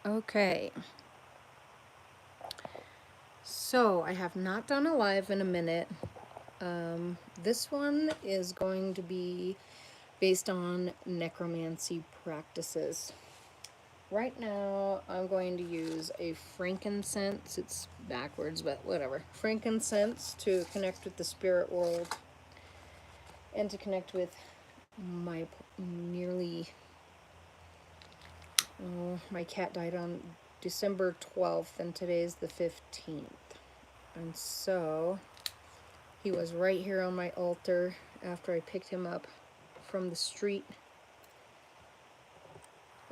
Okay, so I have not done a live in a minute. This one is going to be based on necromancy practices. Right now, I'm going to use a frankincense. It's backwards, but whatever. Frankincense to connect with the spirit world and to connect with my nearly. Oh, my cat died on December 12th, and today's the 15th. And so he was right here on my altar after I picked him up from the street.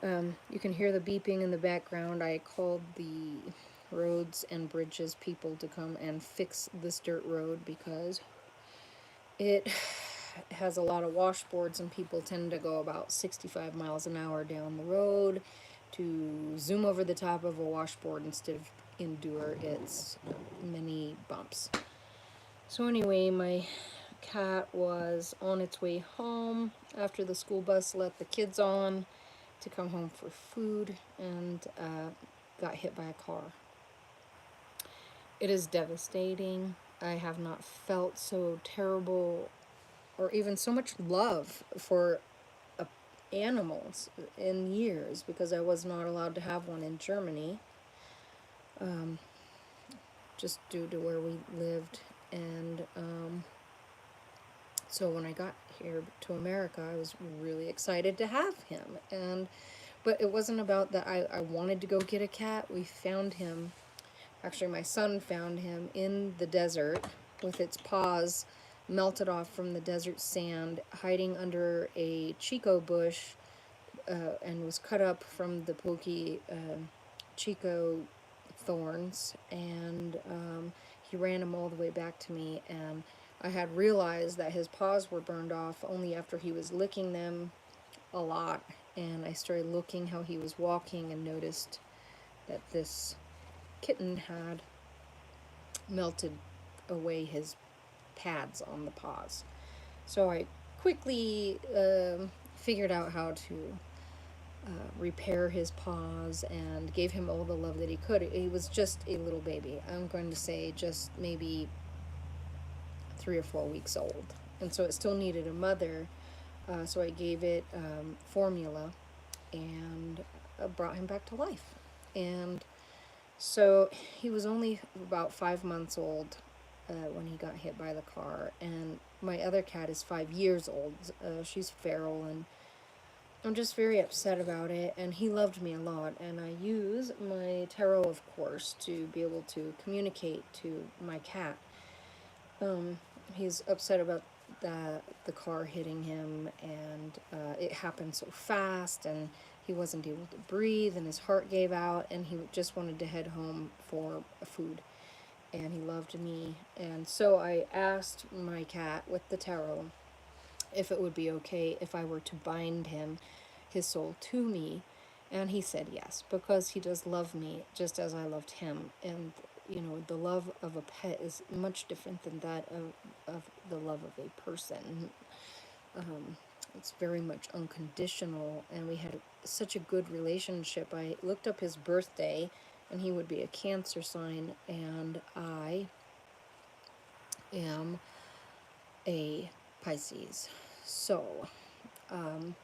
You can hear the beeping in the background. I called the roads and bridges people to come and fix this dirt road because it has a lot of washboards and people tend to go about 65 miles an hour down the road to zoom over the top of a washboard instead of endure its many bumps. So anyway, my cat was on its way home after the school bus let the kids on to come home for food and got hit by a car. It is devastating. I have not felt so terrible or even so much love for animals in years because I was not allowed to have one in Germany, just due to where we lived. And so when I got here to America, I was really excited to have him. But it wasn't about that I wanted to go get a cat. We found him. Actually, my son found him in the desert with its paws melted off from the desert sand, hiding under a chico bush, and was cut up from the pokey chico thorns. And he ran him all the way back to me. And I had realized that his paws were burned off only after he was licking them a lot. And I started looking how he was walking and noticed that this kitten had melted away his pads on the paws. So I quickly figured out how to repair his paws and gave him all the love that he could. He was just a little baby. I'm going to say just maybe 3 or 4 weeks old. And so it still needed a mother. So I gave it formula and brought him back to life. And so he was only about 5 months old when he got hit by the car. And my other cat is 5 years old. She's feral, and I'm just very upset about it. And he loved me a lot. And I use my tarot, of course, to be able to communicate to my cat. He's upset about the car hitting him, and it happened so fast, and he wasn't able to breathe, and his heart gave out, and he just wanted to head home for food. And he loved me, and so I asked my cat with the tarot if it would be okay if I were to bind his soul to me, and he said yes, because he does love me just as I loved him. And the love of a pet is much different than that of the love of a person. It's very much unconditional, and we had such a good relationship. I looked up his birthday, and he would be a Cancer sign, and I am a Pisces. So, I'm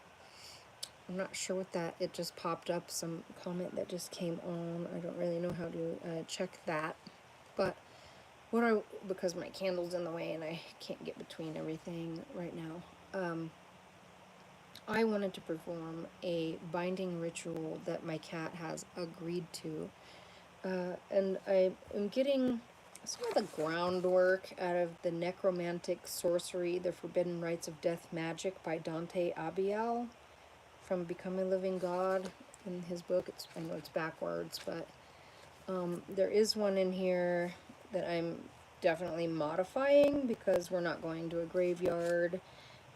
not sure what that, it just popped up, some comment that just came on. I don't really know how to check that. But because my candle's in the way and I can't get between everything right now, I wanted to perform a binding ritual that my cat has agreed to. And I am getting some of the groundwork out of the Necromantic Sorcery, The Forbidden Rites of Death Magick by Dante Abiel from Become a Living God in his book. I know it's backwards, but there is one in here that I'm definitely modifying because we're not going to a graveyard.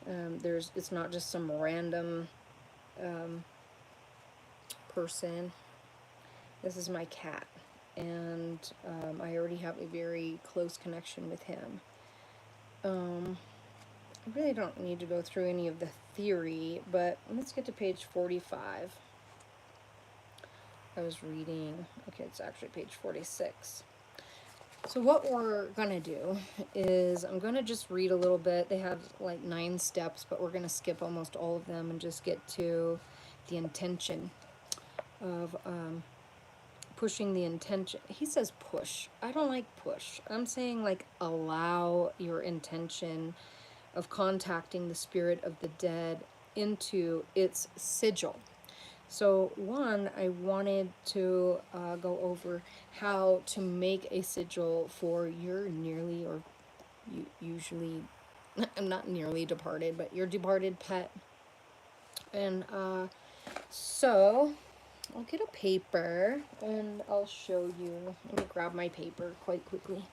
It's not just some random person. This is my cat, and I already have a very close connection with him. I really don't need to go through any of the theory, but let's get to page 45. I was reading, okay, it's actually page 46. So what we're gonna do is I'm gonna just read a little bit. They have like 9 steps, but we're gonna skip almost all of them and just get to the intention of pushing the intention. He says push. I don't like push. I'm saying like allow your intention of contacting the spirit of the dead into its sigil. So one, I wanted to go over how to make a sigil for your nearly or usually, not nearly departed, but your departed pet. And so I'll get a paper and I'll show you. Let me grab my paper quite quickly.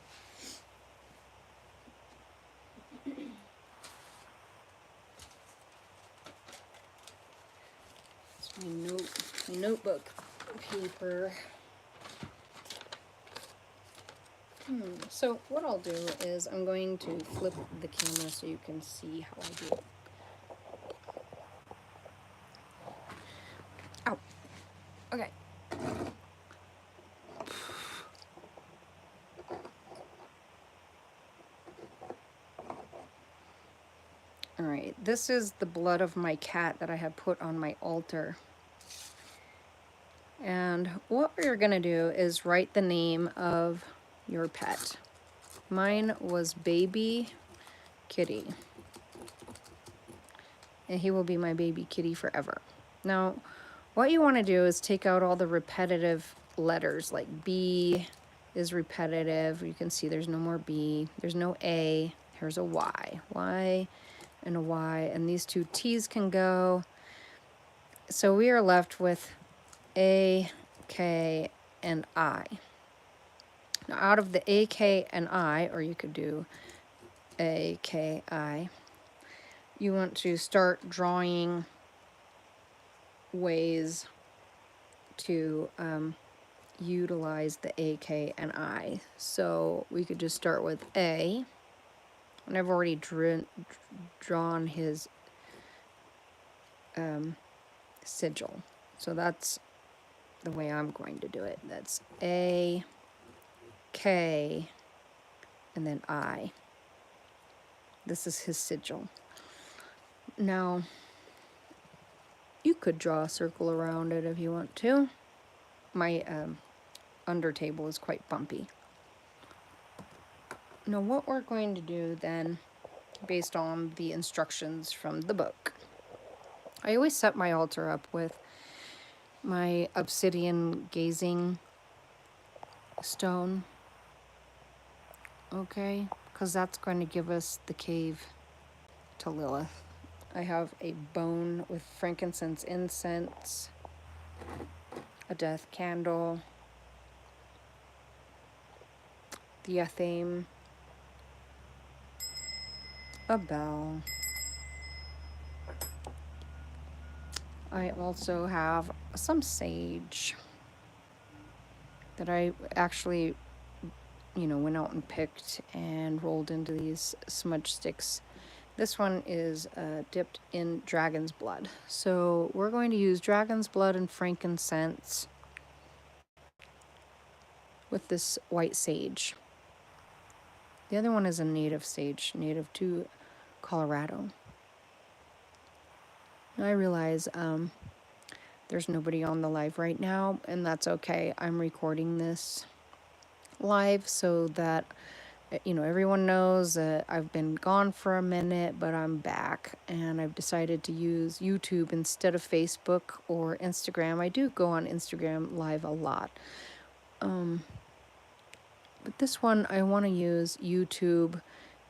It's my notebook paper. So what I'll do is I'm going to flip the camera so you can see how I do it. Ow. Okay. Alright, this is the blood of my cat that I have put on my altar. And what we're going to do is write the name of your pet. Mine was Baby Kitty. And he will be my baby kitty forever. Now, what you want to do is take out all the repetitive letters, like B is repetitive. You can see there's no more B. There's no A. Here's a Y. Y and a Y. And these 2 T's can go. So we are left with A, K, and I. Now, out of the A, K, and I, or you could do A, K, I, you want to start drawing ways to utilize the A, K, and I. So we could just start with A, and I've already drawn his sigil. So that's the way I'm going to do it. That's A, K, and then I. This is his sigil. Now, you could draw a circle around it if you want to. My under table is quite bumpy. Now, what we're going to do then, based on the instructions from the book, I always set my altar up with my obsidian gazing stone, okay, because that's going to give us the cave to Lilith. I have a bone with frankincense incense, a death candle, the diathame, a bell. I also have some sage that I actually, went out and picked and rolled into these smudge sticks. This one is dipped in dragon's blood. So we're going to use dragon's blood and frankincense with this white sage. The other one is a native sage, native to Colorado. And I realize there's nobody on the live right now, and that's okay. I'm recording this live so that everyone knows that I've been gone for a minute, but I'm back, and I've decided to use YouTube instead of Facebook or Instagram. I do go on Instagram live a lot. But this one, I want to use YouTube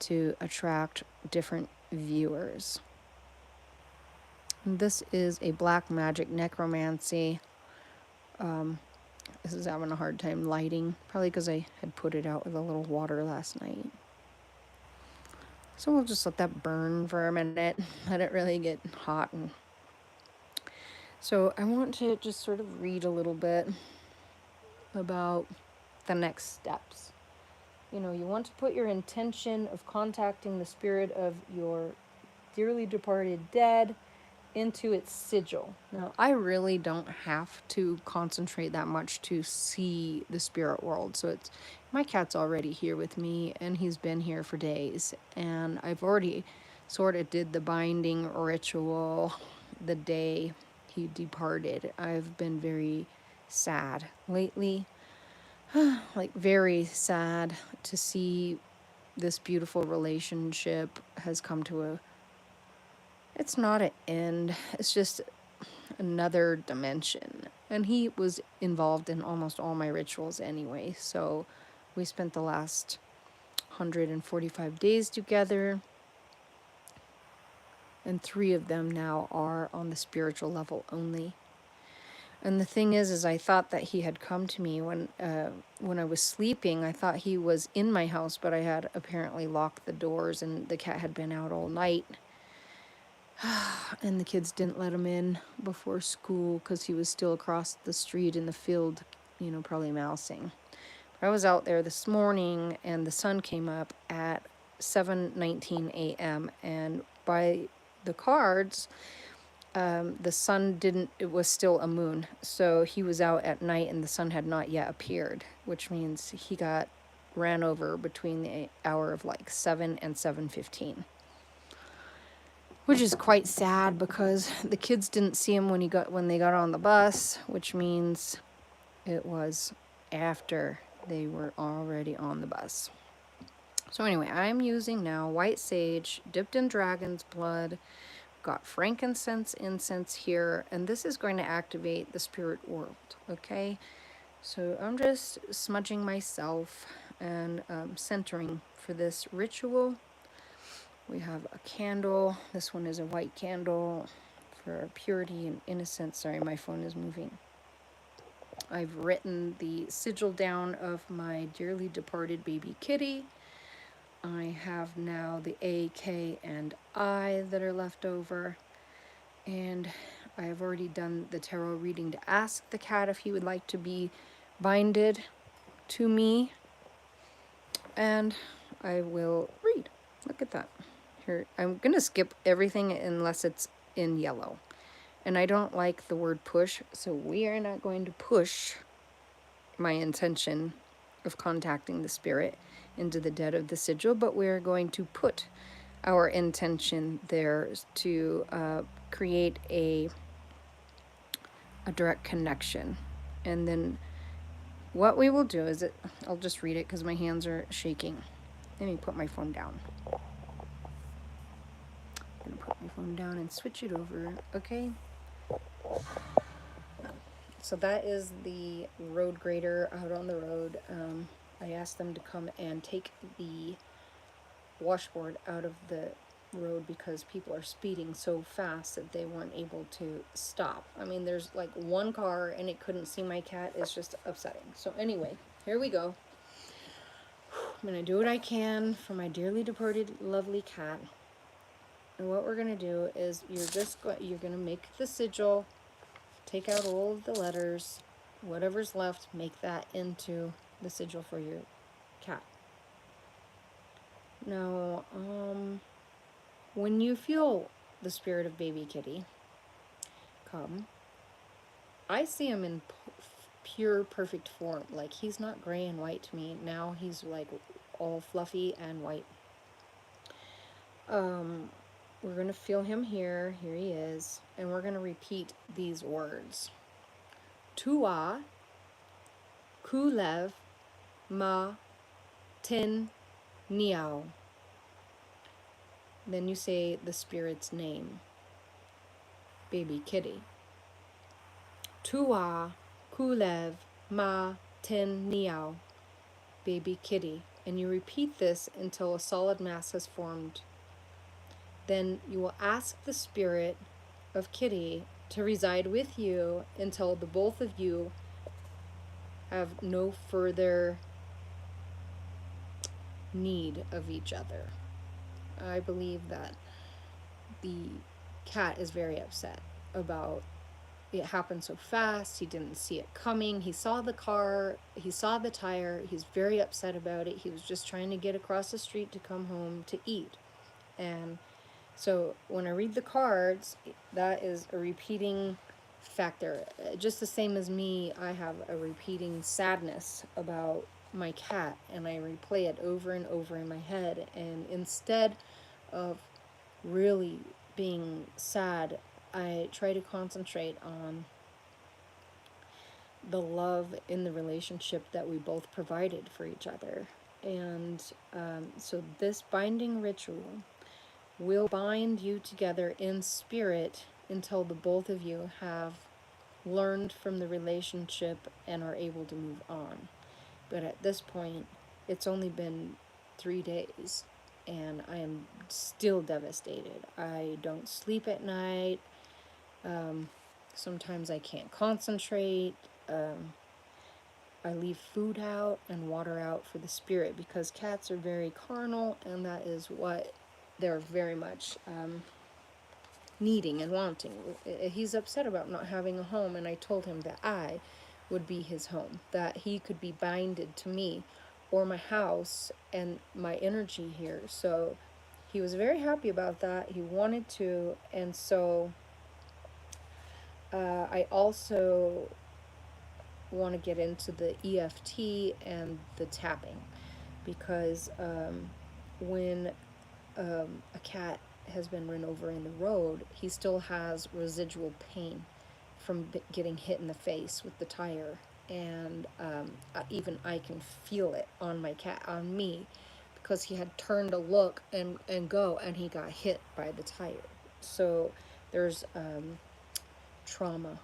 to attract different viewers. And this is a black magic necromancy. This is having a hard time lighting, probably because I had put it out with a little water last night. So we'll just let that burn for a minute, let it really get hot. And so I want to just sort of read a little bit about the next steps. You want to put your intention of contacting the spirit of your dearly departed dead into its sigil. Now, I really don't have to concentrate that much to see the spirit world. So it's, my cat's already here with me, and he's been here for days. And I've already sort of did the binding ritual the day he departed. I've been very sad lately, like very sad to see this beautiful relationship has come to a, it's not an end, it's just another dimension. And he was involved in almost all my rituals anyway, so we spent the last 145 days together, and 3 of them now are on the spiritual level only. And the thing is I thought that he had come to me when I was sleeping. I thought he was in my house, but I had apparently locked the doors, and the cat had been out all night. And the kids didn't let him in before school because he was still across the street in the field, you know, probably mousing. I was out there this morning, and the sun came up at 7:19 a.m. and by the cards, the sun didn't, it was still a moon. So he was out at night and the sun had not yet appeared, which means he got ran over between the hour of like 7 and 7:15. Which is quite sad because the kids didn't see him when they got on the bus, which means it was after they were already on the bus. So anyway, I'm using now white sage dipped in dragon's blood. Got frankincense incense here, and this is going to activate the spirit world, okay? So I'm just smudging myself and centering for this ritual. We have a candle. This one is a white candle for purity and innocence. Sorry, my phone is moving. I've written the sigil down of my dearly departed baby kitty. I have now the A, K, and I that are left over. And I have already done the tarot reading to ask the cat if he would like to be binded to me. And I will read. Look at that. Here, I'm going to skip everything unless it's in yellow. And I don't like the word push, so we are not going to push my intention of contacting the spirit into the dead of the sigil, but we're going to put our intention there to create a direct connection. And then what we will do is, I'll just read it because my hands are shaking. Let me put my phone down. I'm gonna put my phone down and switch it over, okay? So that is the road grader out on the road. I asked them to come and take the washboard out of the road because people are speeding so fast that they weren't able to stop. I mean, there's like one car and it couldn't see my cat. It's just upsetting. So anyway, here we go. I'm gonna do what I can for my dearly departed lovely cat. And what we're gonna do is you're gonna make the sigil, take out all of the letters, whatever's left, make that into the sigil for your cat. Now, when you feel the spirit of baby kitty come, I see him in pure, perfect form. Like, he's not gray and white to me. Now he's like all fluffy and white. We're going to feel him here. Here he is. And we're going to repeat these words. Tua, Kulev, Ma, Tin, Niao. Then you say the spirit's name. Baby kitty. Tua, Kulev, Ma, Tin, Niao. Baby kitty. And you repeat this until a solid mass has formed. Then you will ask the spirit of kitty to reside with you until the both of you have no further need of each other. I believe that the cat is very upset about it happened so fast. He didn't see it coming. He saw the car, he saw the tire. He's very upset about it. He was just trying to get across the street to come home to eat. And So when I read the cards, that is a repeating factor. Just the same as me, I have a repeating sadness about my cat, and I replay it over and over in my head. And instead of really being sad, I try to concentrate on the love in the relationship that we both provided for each other. And so this binding ritual will bind you together in spirit until the both of you have learned from the relationship and are able to move on. But at this point, it's only been 3 days and I am still devastated. I don't sleep at night. Sometimes I can't concentrate. I leave food out and water out for the spirit because cats are very carnal, and that is what they're very much needing and wanting. He's upset about not having a home, and I told him that I would be his home, that he could be binded to me or my house and my energy here. So he was very happy about that. He wanted to, and so I also want to get into the EFT and the tapping because when a cat has been run over in the road, he still has residual pain from getting hit in the face with the tire. And even I can feel it on my cat, on me, because he had turned to look and go, and he got hit by the tire. So there's trauma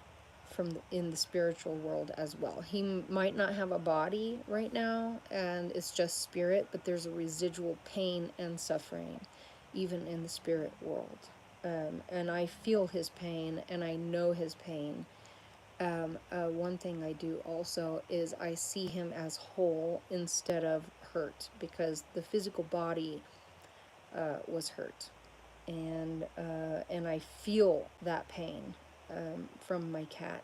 in the spiritual world as well. He might not have a body right now and it's just spirit, but there's a residual pain and suffering even in the spirit world. And I feel his pain and I know his pain. One thing I do also is I see him as whole instead of hurt, because the physical body was hurt, and I feel that pain from my cat,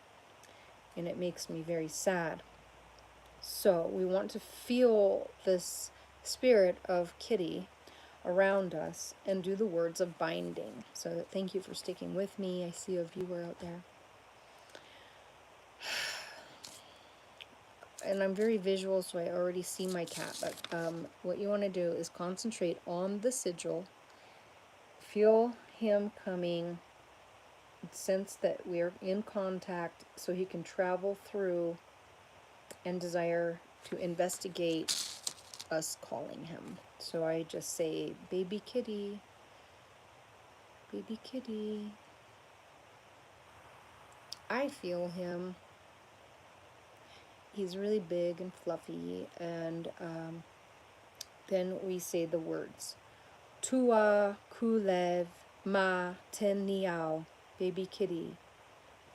and it makes me very sad. So we want to feel this spirit of Kitty around us and do the words of binding. So thank you for sticking with me. I see a viewer out there. And I'm very visual, so I already see my cat. But what you want to do is concentrate on the sigil. Feel him coming. Sense that we're in contact so he can travel through and desire to investigate us calling him. So I just say, baby kitty, baby kitty. I feel him. He's really big and fluffy, and then we say the words, Tua kulev ma teniao, baby kitty.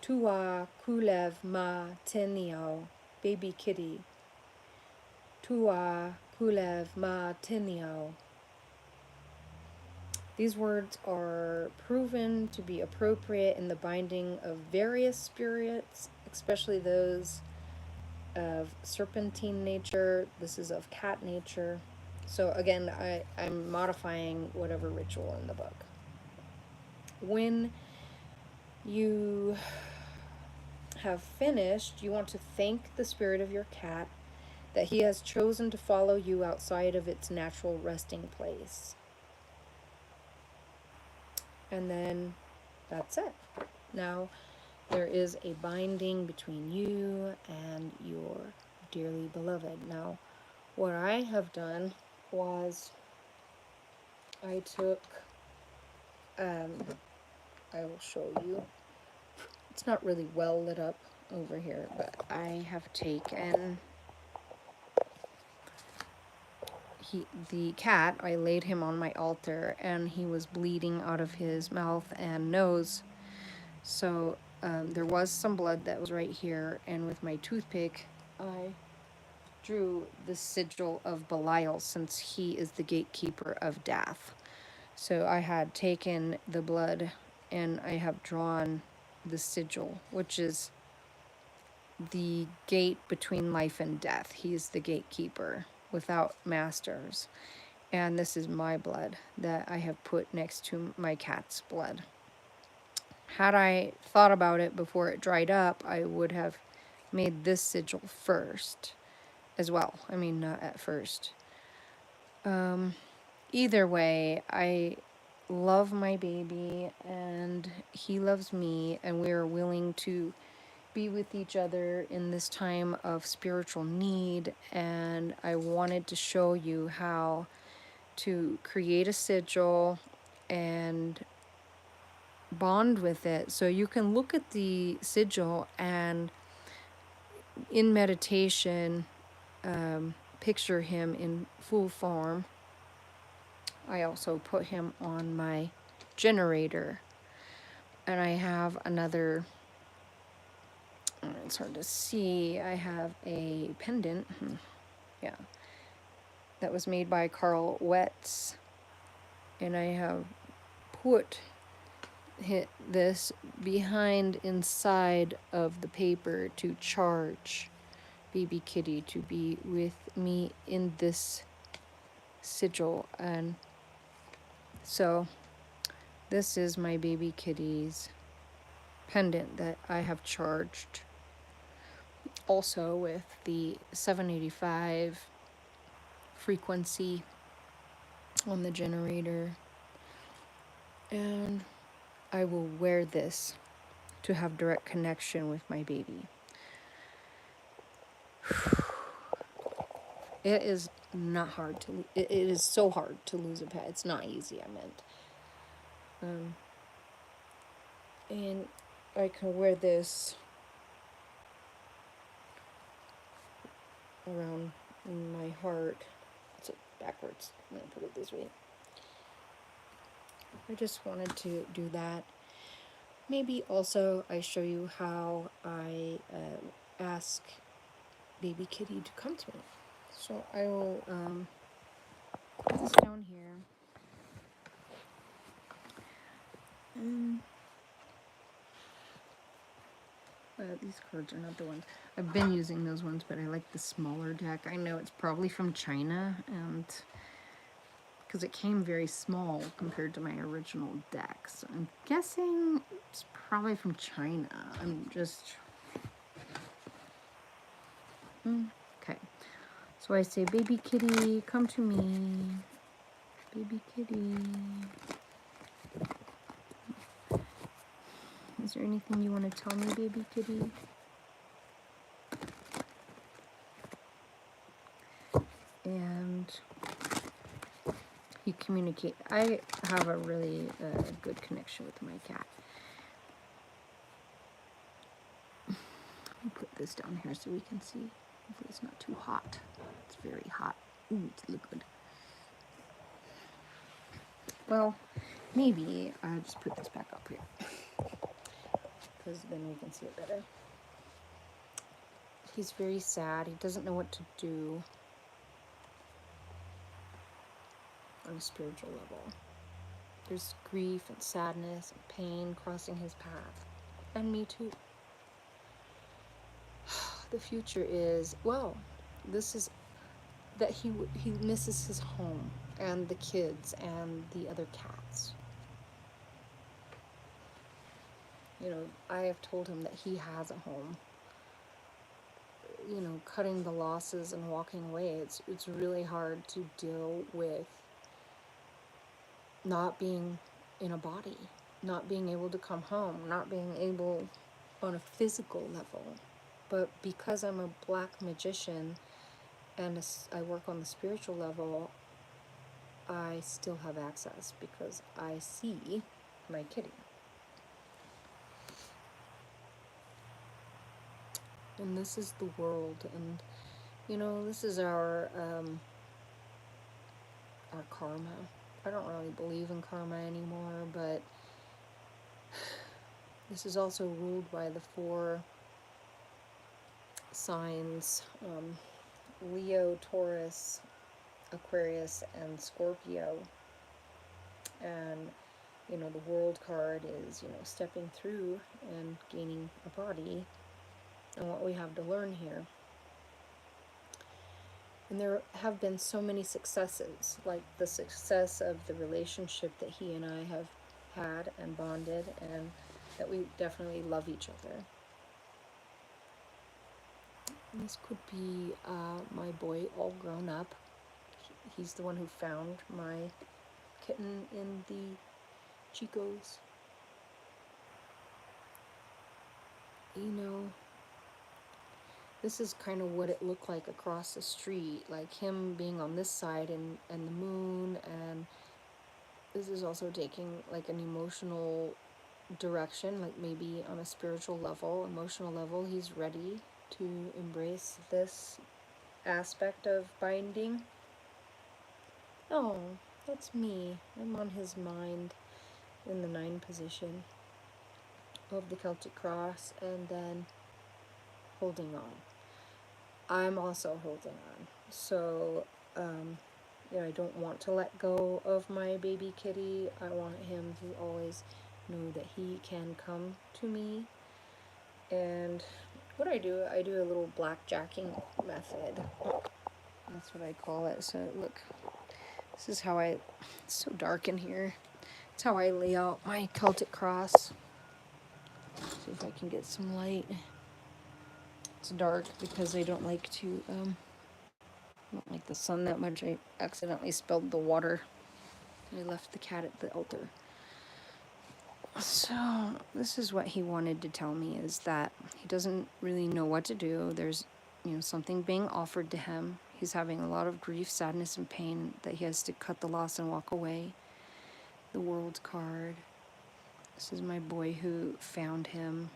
Tua kulev ma teniao, baby kitty. Tua kulev ma teniao. These words are proven to be appropriate in the binding of various spirits, especially those of serpentine nature. This is of cat nature. So again, I'm modifying whatever ritual in the book. When you have finished, you want to thank the spirit of your cat that he has chosen to follow you outside of its natural resting place. And then that's it. Now there is a binding between you and your dearly beloved. Now, what I have done was I took, I will show you. It's not really well lit up over here, but I have taken the cat. I laid him on my altar, and he was bleeding out of his mouth and nose. So there was some blood that was right here, and with my toothpick, I drew the sigil of Belial, since he is the gatekeeper of death. So I had taken the blood and I have drawn the sigil, which is the gate between life and death. He is the gatekeeper without masters. And this is my blood that I have put next to my cat's blood. Had I thought about it before it dried up, I would have made this sigil first as well. I mean, not at first. Either way, I love my baby and he loves me, and we are willing to be with each other in this time of spiritual need. And I wanted to show you how to create a sigil and bond with it, so you can look at the sigil and in meditation picture him in full form. I also put him on my generator, and I have another, it's hard to see, I have a pendant, yeah, that was made by Carl Wetz, and I have put this behind inside of the paper to charge baby kitty to be with me in this sigil. And so this is my baby kitty's pendant that I have charged also with the 785 frequency on the generator, and I will wear this to have direct connection with my baby. It is not hard to, it is so hard to lose a pet. It's not easy, I meant. And I can wear this around my heart. It's backwards. I'm going to put it this way. I just wanted to do that. Maybe also I show you how I ask baby kitty to come to me. So I will put this down here. These cards are not the ones. I've been using those ones, but I like the smaller deck. I know it's probably from China, and because it came very small compared to my original deck. So I'm guessing it's probably from China. I'm just... Okay. So I say, baby kitty, come to me. Baby kitty. Is there anything you want to tell me, baby kitty? And you communicate. I have a really good connection with my cat. Let me put this down here so we can see. Hopefully it's not too hot. It's very hot. Ooh, it's liquid. Well, maybe I'll just put this back up here, because then we can see it better. He's very sad. He doesn't know what to do on a spiritual level. There's grief and sadness and pain crossing his path. And me too. The future is, well, this is that he misses his home and the kids and the other cats. You know, I have told him that he has a home. You know, cutting the losses and walking away, it's really hard to deal with not being in a body, not being able to come home, not being able on a physical level. But because I'm a black magician and I work on the spiritual level, I still have access because I see my kitty. And this is the world, and you know, this is our karma. I don't really believe in karma anymore, but this is also ruled by the 4 signs, Leo, Taurus, Aquarius, and Scorpio. And you know, the world card is, you know, stepping through and gaining a body, and what we have to learn here. And there have been so many successes, like the success of the relationship that he and I have had and bonded, and that we definitely love each other. And this could be my boy all grown up. He's the one who found my kitten in the Chico's. You know, this is kind of what it looked like across the street, like him being on this side and the moon, and this is also taking like an emotional direction, like maybe on a spiritual level, emotional level, he's ready to embrace this aspect of binding. Oh, that's me. I'm on his mind in the 9 position of the Celtic cross, and then holding on. I'm also holding on. So, I don't want to let go of my baby kitty. I want him to always know that he can come to me. And what I do a little blackjacking method. That's what I call it. So look, this is how it's so dark in here. It's how I lay out my Celtic cross. See if I can get some light. It's dark because I don't like the sun that much. I accidentally spilled the water. I left the cat at the altar. So this is what he wanted to tell me, is that he doesn't really know what to do. There's, something being offered to him. He's having a lot of grief, sadness, and pain that he has to cut the loss and walk away. The World card. This is my boy who found him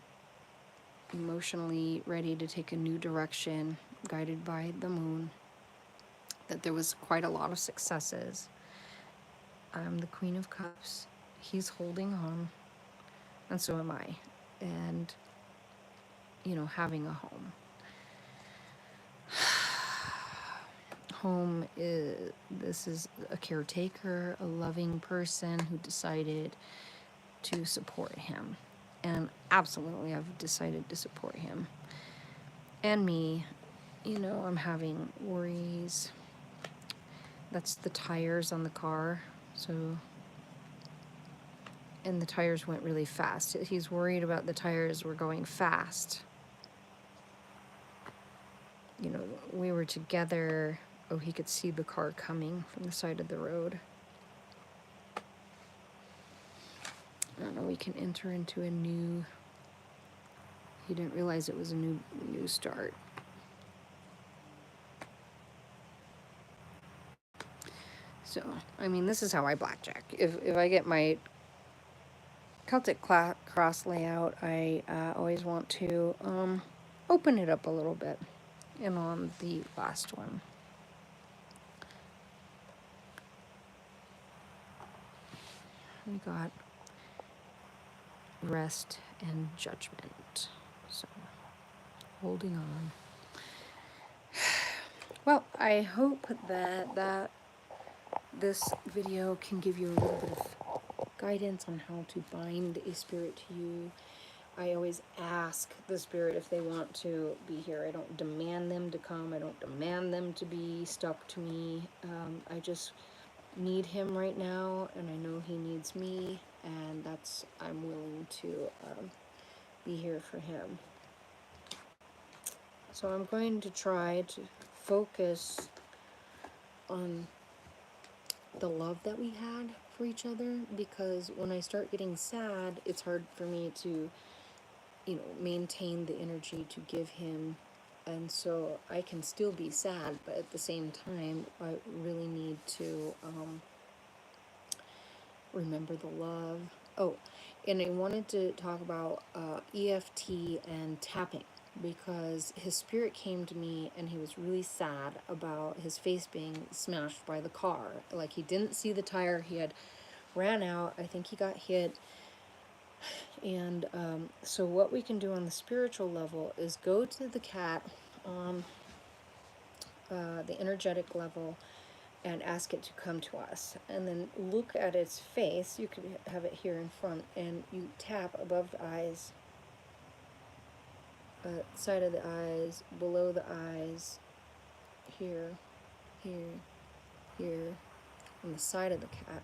emotionally ready to take a new direction, guided by the moon. That there was quite a lot of successes. I'm the Queen of Cups. He's holding on. And so am I. And, having a home. Home this is a caretaker, a loving person who decided to support him. And absolutely, I've decided to support him. And me, I'm having worries. That's the tires on the car. So, and the tires went really fast. He's worried about the tires were going fast. We were together. Oh, he could see the car coming from the side of the road. I don't know, we can enter into a new... He didn't realize it was a new start. So, this is how I blackjack. If I get my Celtic cross layout, I always want to open it up a little bit. And on the last one, we got rest and judgment. So, holding on. Well, I hope that this video can give you a little bit of guidance on how to bind a spirit to you. I always ask the spirit if they want to be here. I don't demand them to come. I don't demand them to be stuck to me. I just need him right now, and I know he needs me, and I'm willing to be here for him. So I'm going to try to focus on the love that we had for each other, because when I start getting sad, it's hard for me to maintain the energy to give him, and so I can still be sad, but at the same time I really need to remember the love. Oh, and I wanted to talk about EFT and tapping, because his spirit came to me and he was really sad about his face being smashed by the car. Like, he didn't see the tire, he had ran out, I think he got hit. And so what we can do on the spiritual level is go to the cat on the energetic level and ask it to come to us. And then look at its face. You could have it here in front, and you tap above the eyes, side of the eyes, below the eyes, here. here, here, on the side of the cat,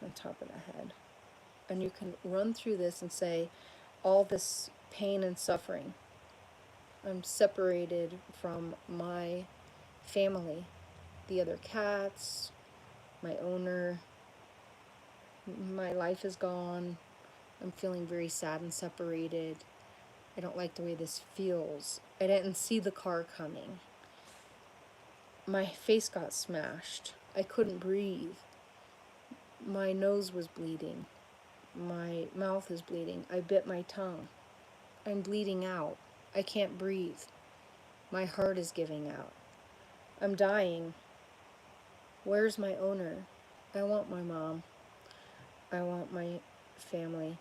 on top of the head. And you can run through this and say, all this pain and suffering, I'm separated from my family, the other cats, my owner, my life is gone, I'm feeling very sad and separated. I don't like the way this feels. I didn't see the car coming. My face got smashed. I couldn't breathe. My nose was bleeding. My mouth is bleeding. I bit my tongue. I'm bleeding out. I can't breathe. My heart is giving out. I'm dying. Where's my owner? I want my mom. I want my family.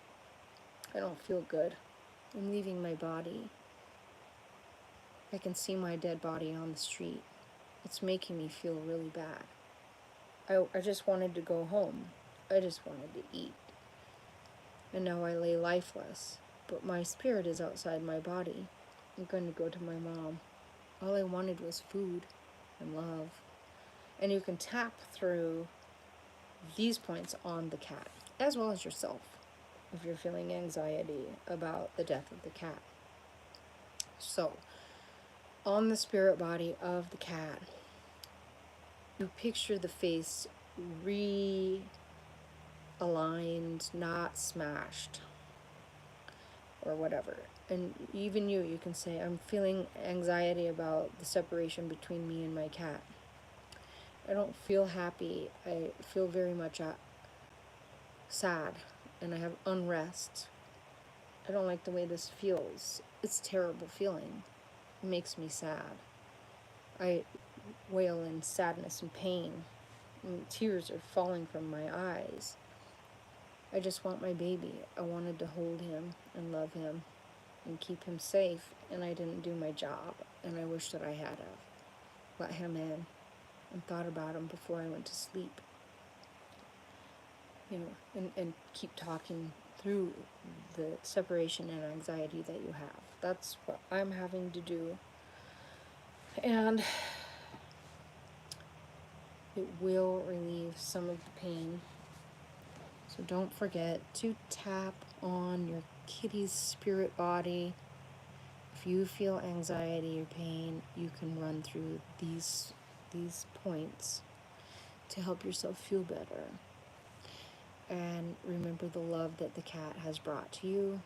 I don't feel good. I'm leaving my body. I can see my dead body on the street. It's making me feel really bad. I just wanted to go home. I just wanted to eat. And now I lay lifeless. But my spirit is outside my body. I'm going to go to my mom. All I wanted was food and love. And you can tap through these points on the cat, as well as yourself, if you're feeling anxiety about the death of the cat. So, on the spirit body of the cat, you picture the face realigned, not smashed, or whatever. And even you can say, I'm feeling anxiety about the separation between me and my cat. I don't feel happy. I feel very much sad, and I have unrest. I don't like the way this feels. It's a terrible feeling. It makes me sad. I wail in sadness and pain. And tears are falling from my eyes. I just want my baby. I wanted to hold him and love him and keep him safe, and I didn't do my job, and I wish that I had let him in and thought about him before I went to sleep. You know, and keep talking through the separation and anxiety that you have. That's what I'm having to do. And it will relieve some of the pain. So don't forget to tap on your kitty's spirit body. If you feel anxiety or pain, you can run through these points to help yourself feel better. And remember the love that the cat has brought to you.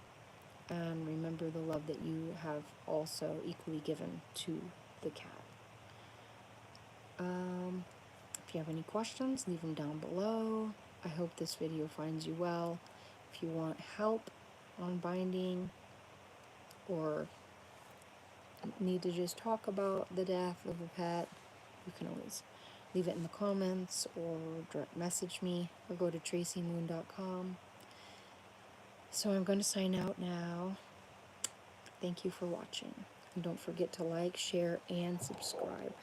And remember the love that you have also equally given to the cat. If you have any questions, leave them down below. I hope this video finds you well. If you want help on binding, or need to just talk about the death of a pet, you can always leave it in the comments or direct message me or go to tracymoon.com. So I'm going to sign out now. Thank you for watching. And don't forget to like, share, and subscribe.